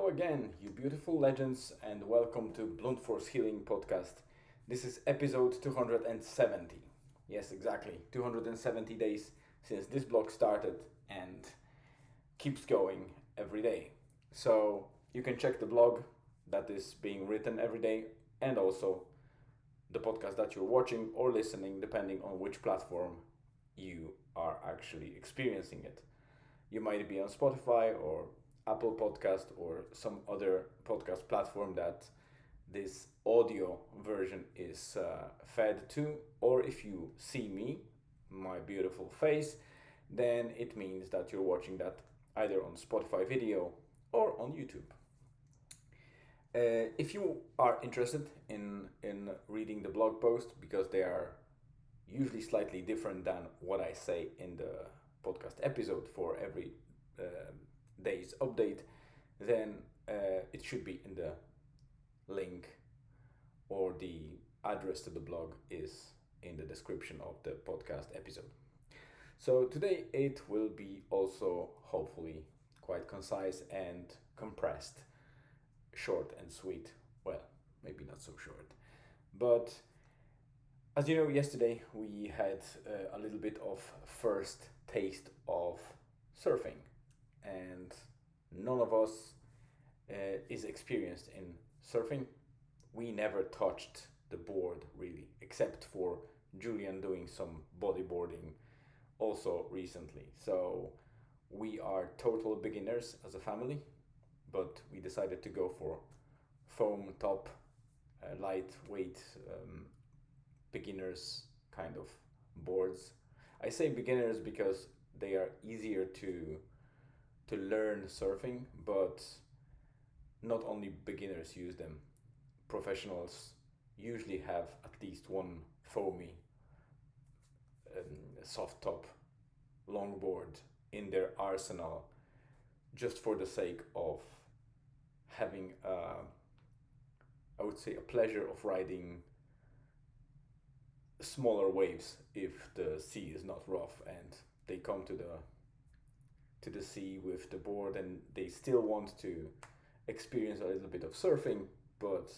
Hello again, you beautiful legends, and welcome to Blunt Force Healing Podcast. This is episode 270. Yes, exactly. 270 days since this blog started and keeps going every day. So you can check the blog that is being written every day and also the podcast that you're watching or listening, depending on which platform you are actually experiencing it. You might be on Spotify or Apple Podcast or some other podcast platform that this audio version is fed to. Or if you see me, my beautiful face, then it means that you're watching that either on Spotify video or on YouTube. If you are interested in reading the blog post, because they are usually slightly different than what I say in the podcast episode for every day's update, then it should be in the link, or the address to the blog is in the description of the podcast episode. So today it will be also hopefully quite concise and compressed, short and sweet. Well, maybe not so short, but as you know, yesterday we had a little bit of first taste of surfing, and none of us is experienced in surfing. We never touched the board really, except for Julian doing some bodyboarding also recently. So we are total beginners as a family, but we decided to go for foam top, lightweight beginners kind of boards. I say beginners because they are easier to learn surfing, but not only beginners use them. Professionals usually have at least one foamy soft top longboard in their arsenal, just for the sake of having I would say a pleasure of riding smaller waves if the sea is not rough and they come to the sea with the board and they still want to experience a little bit of surfing, but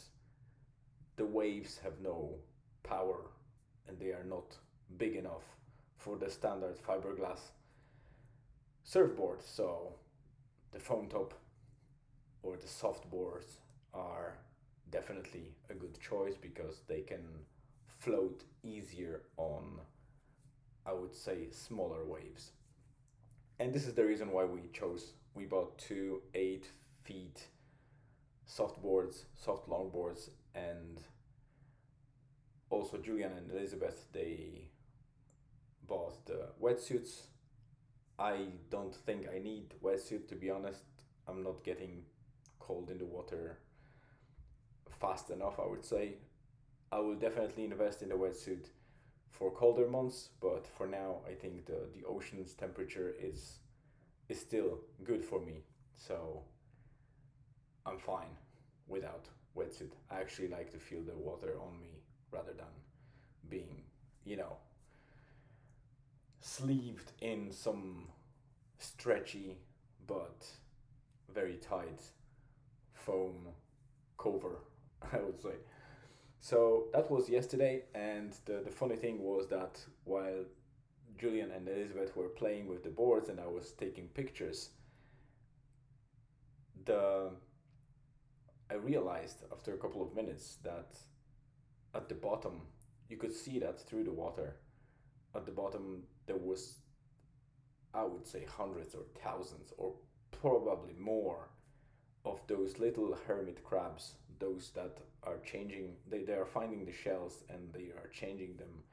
the waves have no power and they are not big enough for the standard fiberglass surfboard. So the foam top or the soft boards are definitely a good choice because they can float easier on, I would say, smaller waves. And this is the reason why we bought two 8 feet soft boards, soft longboards, and also Julian and Elizabeth, they bought the wetsuits. I don't think I need wetsuit, to be honest. I'm not getting cold in the water fast enough, I would say. I will definitely invest in the wetsuit for colder months, but for now I think the ocean's temperature is still good for me. So I'm fine without wetsuit. I actually like to feel the water on me rather than being, you know, sleeved in some stretchy but very tight foam cover, I would say. So that was yesterday, and the funny thing was that while Julian and Elizabeth were playing with the boards and I was taking pictures, the I realized after a couple of minutes that at the bottom you could see that through the water. At the bottom there was, I would say, hundreds or thousands or probably more of those little hermit crabs, those that are changing, they are finding the shells and they are changing them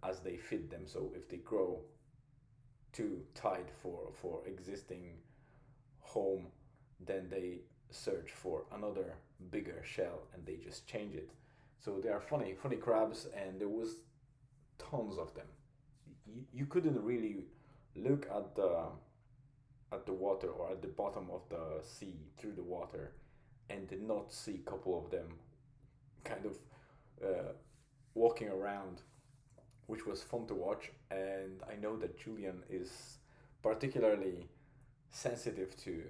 as they fit them. So if they grow too tight for existing home, then they search for another bigger shell and they just change it. So they are funny crabs, and there was tons of them. You couldn't really look at the water or at the bottom of the sea through the water and did not see a couple of them kind of walking around, which was fun to watch. And I know that Julian is particularly sensitive to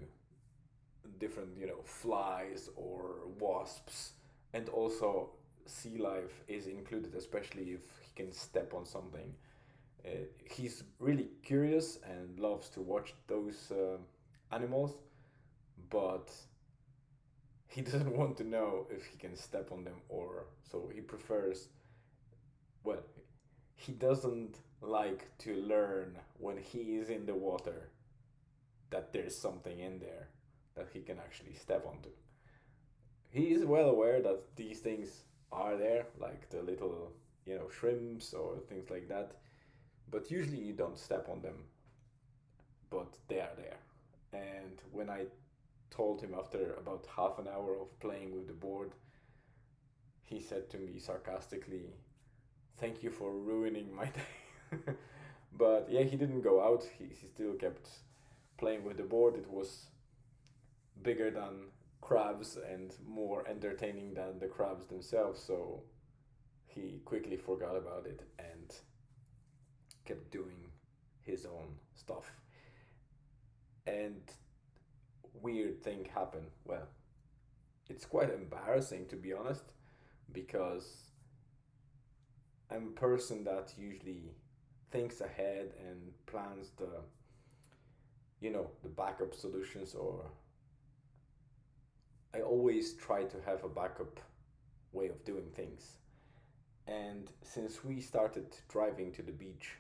different, flies or wasps, and also sea life is included, especially if he can step on something. He's really curious and loves to watch those animals, but he doesn't want to know if he can step on them, or so he prefers, well, he doesn't like to learn when he is in the water that there's something in there that he can actually step onto. He is well aware that these things are there, like the little, shrimps or things like that, but usually you don't step on them, but they are there. And when I told him after about half an hour of playing with the board, he said to me sarcastically, "Thank you for ruining my day." But yeah, he didn't go out. He still kept playing with the board. It was bigger than crabs and more entertaining than the crabs themselves, so he quickly forgot about it and kept doing his own stuff. And weird thing happened. Well, it's quite embarrassing, to be honest, because I'm a person that usually thinks ahead and plans the backup solutions, or I always try to have a backup way of doing things. And since we started driving to the beach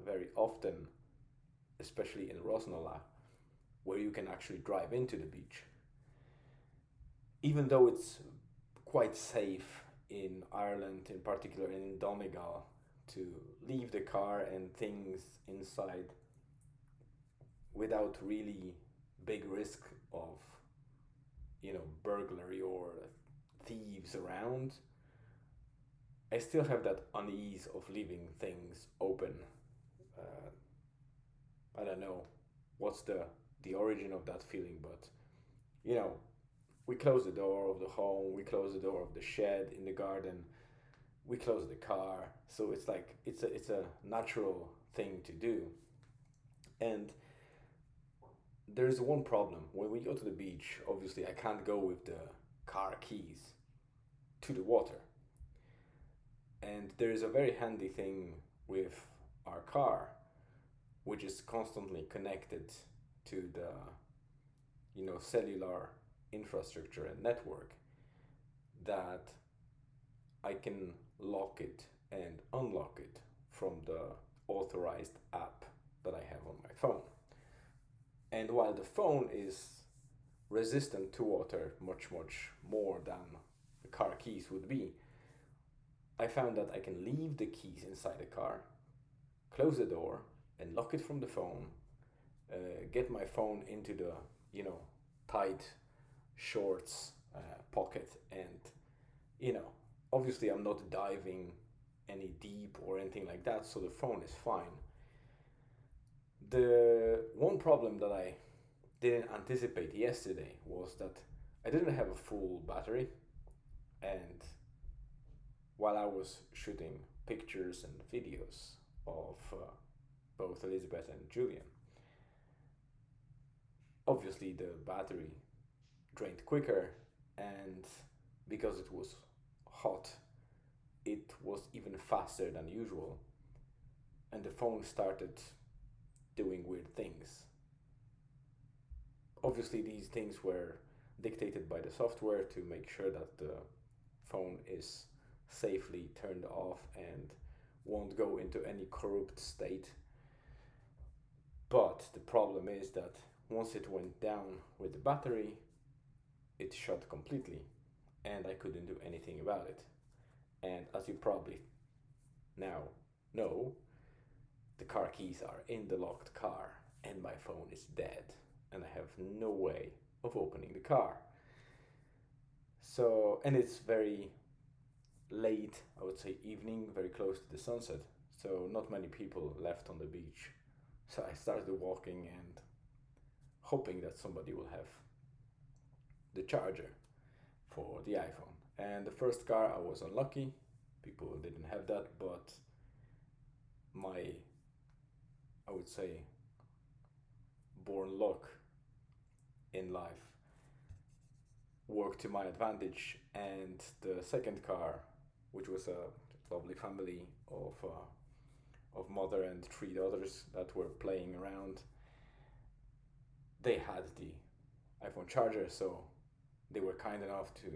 very often, especially in Rosnola, where you can actually drive into the beach, even though it's quite safe in Ireland, in particular in Donegal, to leave the car and things inside without really big risk of, burglary or thieves around, I still have that unease of leaving things open. Uh, I don't know what's the origin of that feeling, but you know, we close the door of the home, we close the door of the shed in the garden, we close the car. So it's like it's a natural thing to do. And there's one problem. When we go to the beach, obviously I can't go with the car keys to the water. And there is a very handy thing with our car, which is constantly connected to the cellular infrastructure and network, that I can lock it and unlock it from the authorized app that I have on my phone. And while the phone is resistant to water much, much more than the car keys would be, I found that I can leave the keys inside the car, close the door, and lock it from the phone, get my phone into the, tight shorts pocket, and, obviously I'm not diving any deep or anything like that, so the phone is fine. The one problem that I didn't anticipate yesterday was that I didn't have a full battery, and while I was shooting pictures and videos of both Elizabeth and Julian, obviously the battery drained quicker, and because it was hot, it was even faster than usual, and the phone started doing weird things. Obviously, these things were dictated by the software to make sure that the phone is safely turned off and won't go into any corrupt state. But the problem is that once it went down with the battery, it shut completely, and I couldn't do anything about it. And as you probably now know, the car keys are in the locked car, and my phone is dead, and I have no way of opening the car. So, and it's very late, I would say evening, very close to the sunset, so not many people left on the beach. So I started walking and hoping that somebody will have the charger for the iPhone. And the first car I was unlucky, people didn't have that, but my, I would say, born luck in life worked to my advantage, and the second car, which was a lovely family of mother and three daughters that were playing around, they had the iPhone charger, so they were kind enough to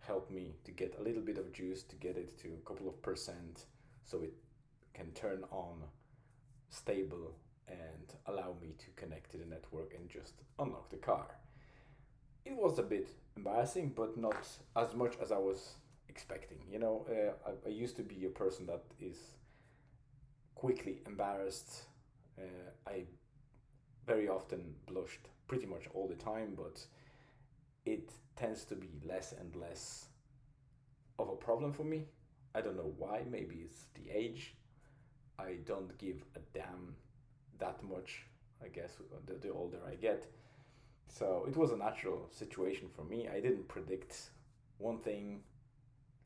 help me to get a little bit of juice to get it to a couple of percent so it can turn on stable and allow me to connect to the network and just unlock the car. It was a bit embarrassing, but not as much as I was expecting. I used to be a person that is quickly embarrassed. I very often blushed pretty much all the time, but it tends to be less and less of a problem for me. I don't know why. Maybe it's the age. I don't give a damn that much, I guess, the older I get. So it was a natural situation for me. I didn't predict one thing,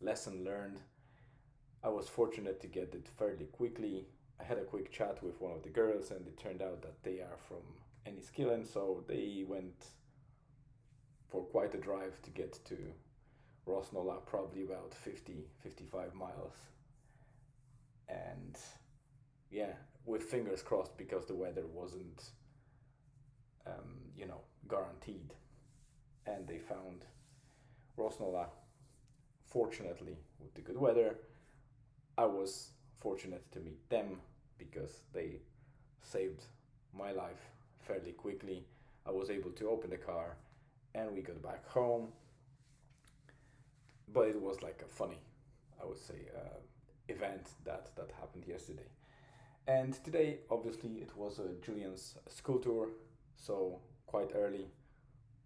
lesson learned. I was fortunate to get it fairly quickly. I had a quick chat with one of the girls, and it turned out that they are from Enniskillen, so they went for quite a drive to get to Rosnola, probably about 50-55 miles. And yeah, with fingers crossed because the weather wasn't, guaranteed. And they found Rosnola, fortunately, with the good weather. I was fortunate to meet them because they saved my life fairly quickly. I was able to open the car and we got back home. But it was like a funny, I would say, event that happened yesterday. And today, obviously, it was Julian's school tour, so quite early,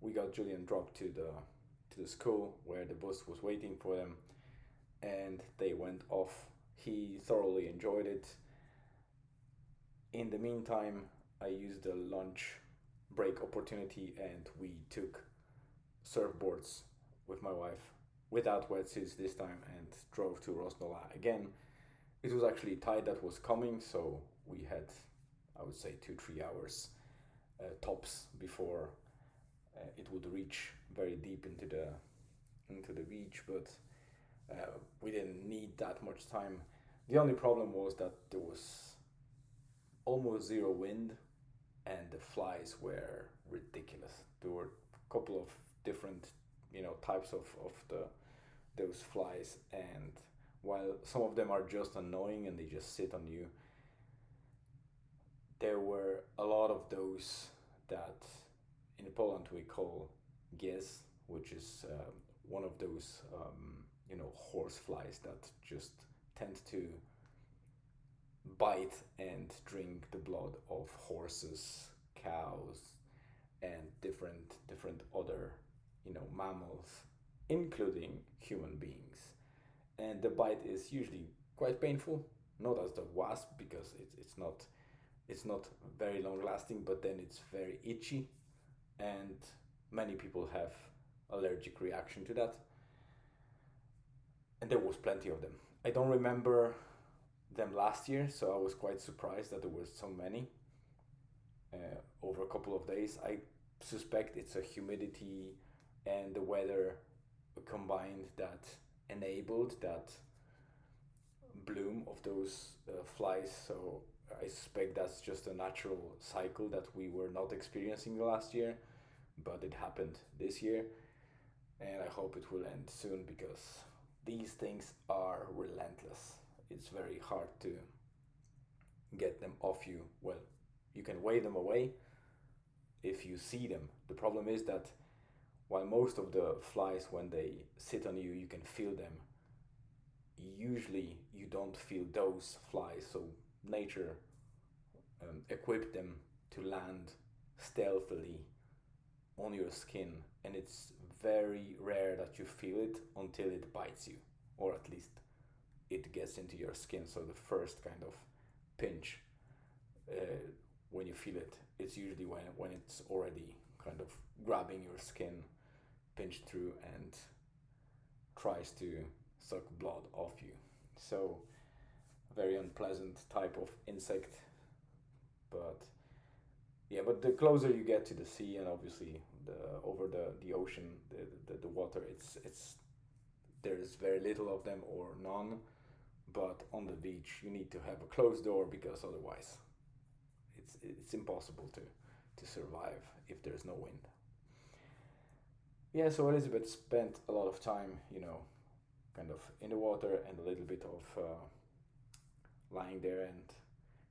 we got Julian dropped to the school where the bus was waiting for them, and they went off. He thoroughly enjoyed it. In the meantime, I used the lunch break opportunity, and we took surfboards with my wife without wetsuits this time and drove to Rosnola again. It was actually tide that was coming, so we had, I would say, 2-3 hours tops before it would reach very deep into the beach. But we didn't need that much time. The only problem was that there was almost zero wind, and the flies were ridiculous. There were a couple of different, types of those flies, and while some of them are just annoying and they just sit on you, there were a lot of those that in Poland we call gies, which is one of those horse flies that just tend to bite and drink the blood of horses, cows, and different other mammals, including human beings. And the bite is usually quite painful, not as the wasp because it's not very long lasting, but then it's very itchy, and many people have allergic reaction to that. And there was plenty of them. I don't remember them last year, so I was quite surprised that there were so many over a couple of days. I suspect it's a humidity and the weather combined that enabled that bloom of those flies. So I suspect that's just a natural cycle that we were not experiencing last year, but it happened this year, and I hope it will end soon because these things are relentless. It's very hard to get them off you. Well, you can wave them away if you see them. The problem is that while most of the flies, when they sit on you, you can feel them, usually you don't feel those flies. So nature equipped them to land stealthily on your skin, and it's very rare that you feel it until it bites you, or at least it gets into your skin. So the first kind of pinch, when you feel it, it's usually when it's already kind of grabbing your skin, pinched through, and tries to suck blood off you. So very unpleasant type of insect. But yeah, but the closer you get to the sea, and obviously over the ocean, the water. It's there's very little of them or none. But on the beach, you need to have a closed door because otherwise, it's impossible to survive if there's no wind. Yeah, so Elizabeth spent a lot of time, kind of in the water and a little bit of lying there and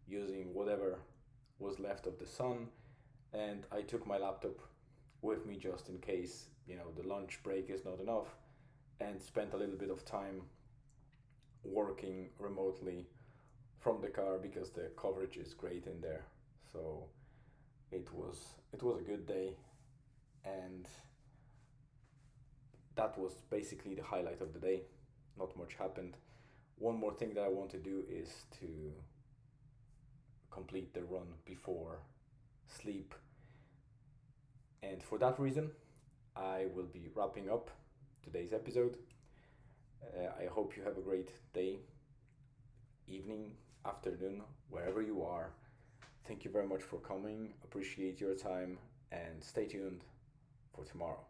using whatever was left of the sun. And I took my laptop with me just in case, the lunch break is not enough, and spent a little bit of time working remotely from the car because the coverage is great in there. So it was a good day, and that was basically the highlight of the day. Not much happened. One more thing that I want to do is to complete the run before sleep, and for that reason, I will be wrapping up today's episode. I hope you have a great day, evening, afternoon, wherever you are. Thank you very much for coming. Appreciate your time and stay tuned for tomorrow.